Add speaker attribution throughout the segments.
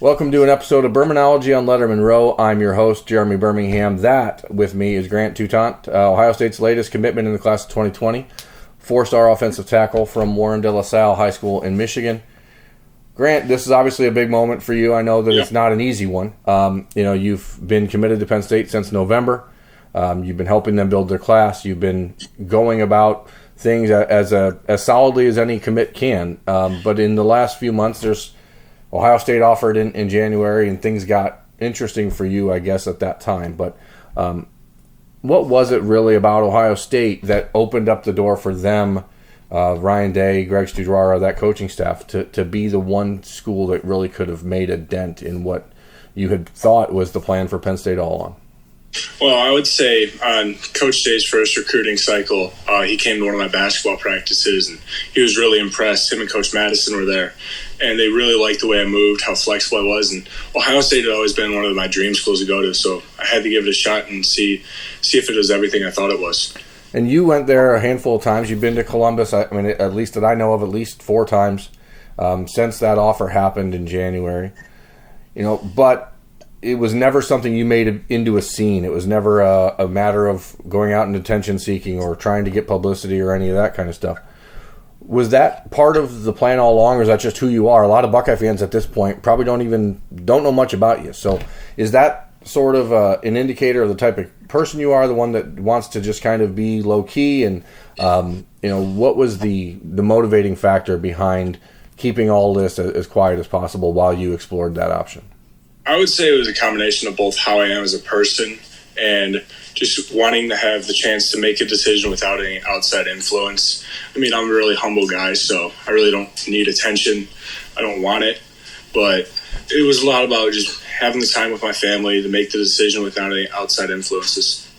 Speaker 1: Welcome to an episode of Bermanology on Lettermen Row. I'm your host, Jeremy Birmingham. That, with me, is Grant Toutant, Ohio State's latest commitment in the class of 2020, four-star offensive tackle from Warren De La Salle High School in Michigan. Grant, this is obviously a big moment for you. I know that It's not an easy one. You've been committed to Penn State since November. You've been helping them build their class. You've been going about things as solidly as any commit can. But in the last few months, there's Ohio State offered in January, and things got interesting for you, I guess, at that time. But what was it really about Ohio State that opened up the door for them, Ryan Day, Greg Studrara, that coaching staff, to be the one school that really could have made a dent in what you had thought was the plan for Penn State all along?
Speaker 2: Well, I would say on Coach Day's first recruiting cycle, he came to one of my basketball practices, and he was really impressed. Him and Coach Madison were there, and they really liked the way I moved, how flexible I was. And Ohio State had always been one of my dream schools to go to, so I had to give it a shot and see if it was everything I thought it was.
Speaker 1: And you went there a handful of times. You've been to Columbus, I mean, at least that I know of, at least 4 times since that offer happened in January. But it was never something you made into a scene. It was never a matter of going out and attention seeking or trying to get publicity or any of that kind of stuff. Was that part of the plan all along, or is that just who you are? A lot of Buckeye fans at this point probably don't know much about you. So is that sort of an indicator of the type of person you are, the one that wants to just kind of be low key? And what was the motivating factor behind keeping all this as quiet as possible while you explored that option?
Speaker 2: I would say it was a combination of both how I am as a person and just wanting to have the chance to make a decision without any outside influence. I mean, I'm a really humble guy, so I really don't need attention. I don't want it. But it was a lot about just having the time with my family to make the decision without any outside influences.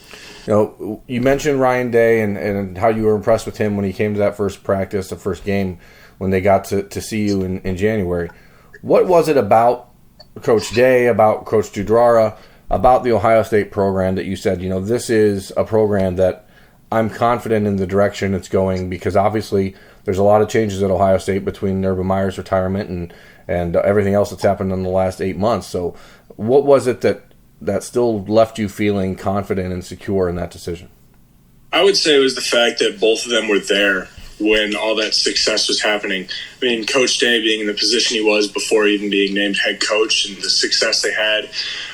Speaker 1: You mentioned Ryan Day and how you were impressed with him when he came to that first practice, the first game, when they got to see you in January. What was it about Coach Day, about Coach Studrara, about the Ohio State program that you said, this is a program that I'm confident in the direction it's going? Because obviously there's a lot of changes at Ohio State between Urban Meyer's retirement and everything else that's happened in the last 8 months. So what was it that still left you feeling confident and secure in that decision?
Speaker 2: I would say it was the fact that both of them were there when all that success was happening. I mean, Coach Day being in the position he was before even being named head coach, and the success they had,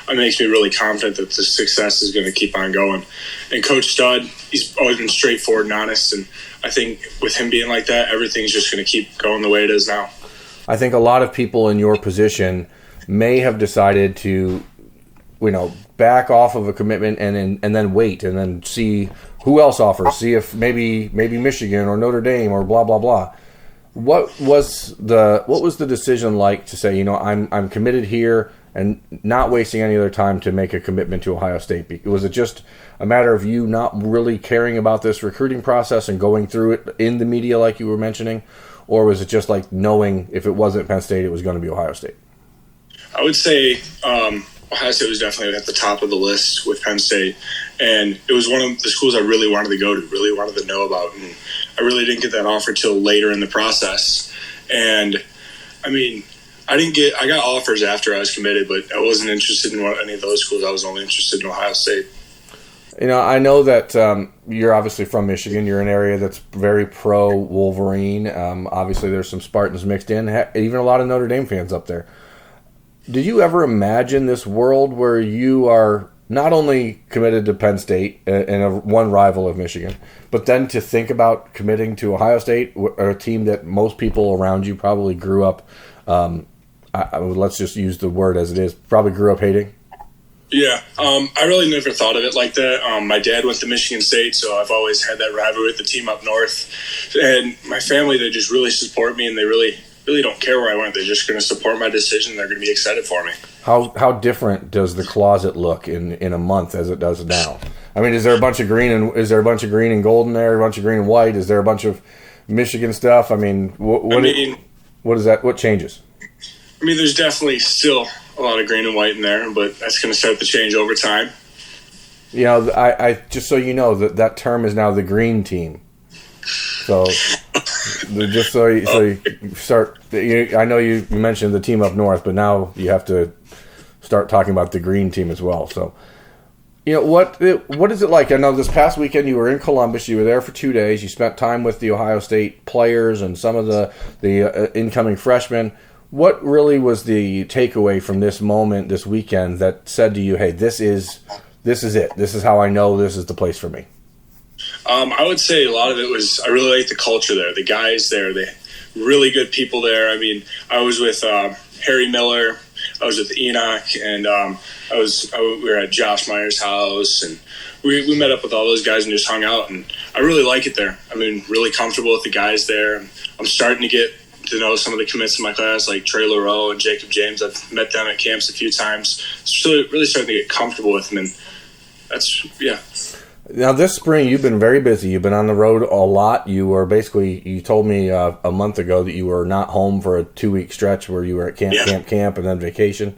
Speaker 2: it makes me really confident that the success is going to keep on going. And Coach Stud, he's always been straightforward and honest, and I think with him being like that, everything's just going to keep going the way it is now.
Speaker 1: I think a lot of people in your position may have decided to, back off of a commitment and then wait and then see who else offers, see if maybe Michigan or Notre Dame or blah blah blah. What was the decision like to say, I'm committed here and not wasting any other time to make a commitment to Ohio State? Was it just a matter of you not really caring about this recruiting process and going through it in the media like you were mentioning, or was it just like knowing if it wasn't Penn State, it was going to be Ohio State?
Speaker 2: I would say Ohio State was definitely at the top of the list with Penn State, and it was one of the schools I really wanted to go to, really wanted to know about, and I really didn't get that offer till later in the process. And I mean, I got offers after I was committed, but I wasn't interested in any of those schools. I was only interested in Ohio State.
Speaker 1: I know that you're obviously from Michigan. You're an area that's very pro-Wolverine. Obviously, there's some Spartans mixed in, even a lot of Notre Dame fans up there. Did you ever imagine this world where you are not only committed to Penn State and one rival of Michigan, but then to think about committing to Ohio State, a team that most people around you probably grew up, let's just use the word as it is, probably grew up hating?
Speaker 2: Yeah, I really never thought of it like that. My dad went to Michigan State, so I've always had that rivalry with the team up north. And my family, they just really support me, and they really don't care where I went. They're just going to support my decision. They're going to be excited for me.
Speaker 1: How different does the closet look in a month as it does now? I mean, is there a bunch of green and gold in there? A bunch of green and white? Is there a bunch of Michigan stuff? I mean, what is that? What changes?
Speaker 2: I mean, there's definitely still a lot of green and white in there, but that's going to start to change over time.
Speaker 1: I just so you know that term is now the green team. So just so you start, I know you mentioned the team up north, but now you have to start talking about the green team as well. So, what is it like? I know this past weekend you were in Columbus. You were there for 2 days. You spent time with the Ohio State players and some of the incoming freshmen. What really was the takeaway from this moment, this weekend, that said to you, "Hey, this is it. This is how I know this is the place for me"?
Speaker 2: I would say a lot of it was I really liked the culture there. The guys there, they really good people there. I mean, I was with Harry Miller. I was with Enoch, and we were at Josh Meyer's house, and we met up with all those guys and just hung out. And I really like it there. I mean, really comfortable with the guys there. I'm starting to get to know some of the commits in my class, like Trey LaRoe and Jacob James. I've met them at camps a few times. So really starting to get comfortable with them, and that's
Speaker 1: Now, this spring, you've been very busy. You've been on the road a lot. You told me a month ago that you were not home for a 2-week stretch where you were at camp, and then vacation.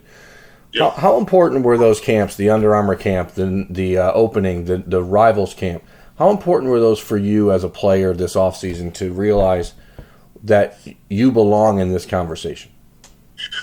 Speaker 1: Yep. How important were those camps, the Under Armour camp, the opening, the Rivals camp? How important were those for you as a player this offseason to realize that you belong in this conversation?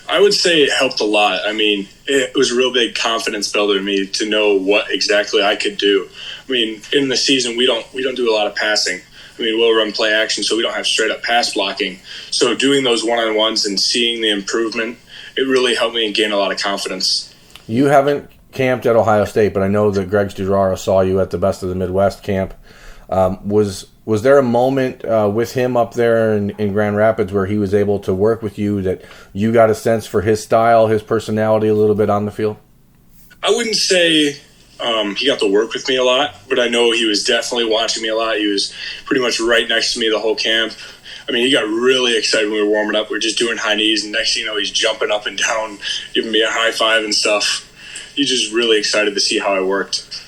Speaker 2: I would say it helped a lot. I mean, it was a real big confidence builder to me to know what exactly I could do. I mean, in the season, we don't do a lot of passing. I mean, we'll run play action, so we don't have straight up pass blocking. So doing those one-on-ones and seeing the improvement, it really helped me gain a lot of confidence. You
Speaker 1: haven't camped at Ohio State, but I know that Greg Studrara saw you at the Best of the Midwest camp. Was there a moment with him up there in Grand Rapids where he was able to work with you that you got a sense for his style, his personality a little bit on the field?
Speaker 2: I wouldn't say he got to work with me a lot, but I know he was definitely watching me a lot. He was pretty much right next to me the whole camp. I mean, he got really excited when we were warming up. We were just doing high knees, and next thing you know, he's jumping up and down, giving me a high five and stuff. He's just really excited to see how I worked.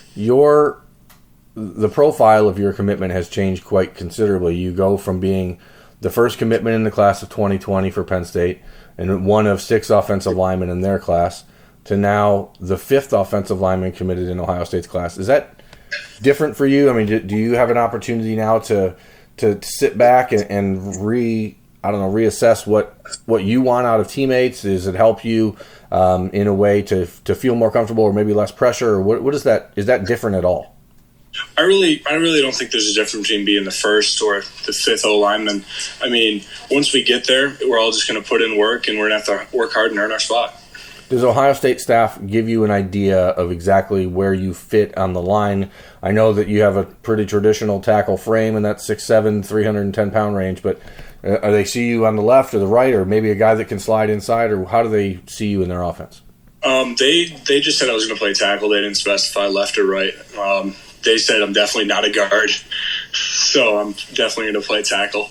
Speaker 1: The profile of your commitment has changed quite considerably. You go from being the first commitment in the class of 2020 for Penn State and one of 6 offensive linemen in their class to now the 5th offensive lineman committed in Ohio State's class. Is that different for you? I mean, do you have an opportunity now to sit back and reassess what you want out of teammates? Does it help you in a way to feel more comfortable or maybe less pressure? Or what is that? Is that different at all?
Speaker 2: I really don't think there's a difference between being the first or the 5th O lineman. I mean, once we get there, we're all just going to put in work, and we're going to have to work hard and earn our spot.
Speaker 1: Does Ohio State staff give you an idea of exactly where you fit on the line? I know that you have a pretty traditional tackle frame in that 6'7", 310-pound range, but do they see you on the left or the right, or maybe a guy that can slide inside, or how do they see you in their offense?
Speaker 2: They just said I was going to play tackle. They didn't specify left or right. They said I'm definitely not a guard, so I'm definitely going to play tackle.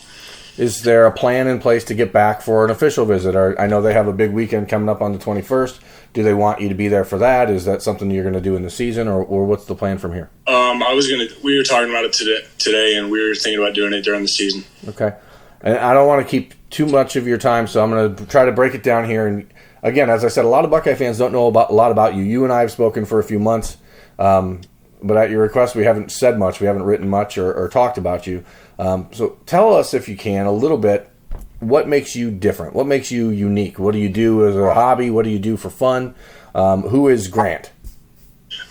Speaker 1: Is there a plan in place to get back for an official visit? I know they have a big weekend coming up on the 21st. Do they want you to be there for that? Is that something you're going to do in the season, or what's the plan from here?
Speaker 2: We were talking about it today, and we were thinking about doing it during the season.
Speaker 1: Okay. And I don't want to keep too much of your time, so I'm going to try to break it down here. And again, as I said, a lot of Buckeye fans don't know a lot about you. You and I have spoken for a few months. But at your request, we haven't said much. We haven't written much or talked about you. So tell us, if you can, a little bit, what makes you different? What makes you unique? What do you do as a hobby? What do you do for fun? Who is Grant?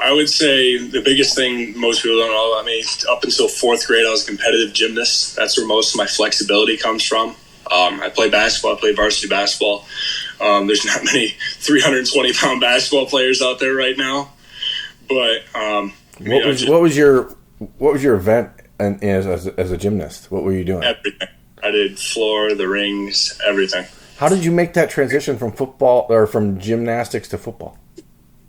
Speaker 2: I would say the biggest thing most people don't know about me, up until 4th grade, I was a competitive gymnast. That's where most of my flexibility comes from. I play basketball. I play varsity basketball. There's not many 320-pound basketball players out there right now. But what was your event as a gymnast? What were you doing? Everything. I did floor, the rings, everything.
Speaker 1: How did you make that transition from football or from gymnastics to football?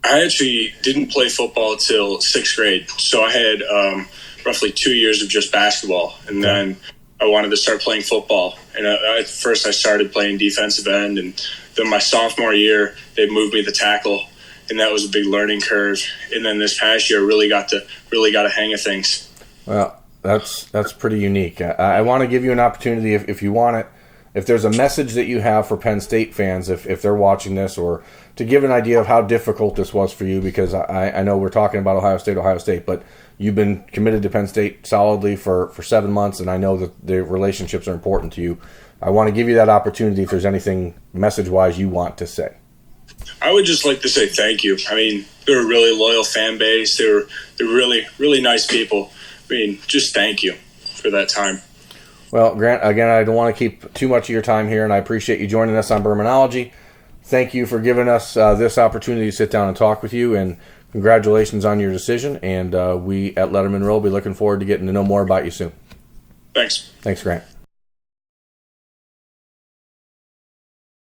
Speaker 2: I actually didn't play football till 6th grade, so I had roughly 2 years of just basketball, and then I wanted to start playing football. And at first, I started playing defensive end, and then my sophomore year, they moved me to tackle. And that was a big learning curve. And then this past year, really got a hang of things.
Speaker 1: Well, that's pretty unique. I want to give you an opportunity, if you want it, if there's a message that you have for Penn State fans, if they're watching this, or to give an idea of how difficult this was for you, because I know we're talking about Ohio State, but you've been committed to Penn State solidly for 7 months, and I know that the relationships are important to you. I want to give you that opportunity if there's anything message-wise you want to say.
Speaker 2: I would just like to say thank you. I mean, they're a really loyal fan base. They're really, really nice people. I mean, just thank you for that time.
Speaker 1: Well, Grant, again, I don't want to keep too much of your time here, and I appreciate you joining us on Bermanology. Thank you for giving us this opportunity to sit down and talk with you, and congratulations on your decision. And we at Lettermen Row will be looking forward to getting to know more about you soon.
Speaker 2: Thanks.
Speaker 1: Thanks, Grant.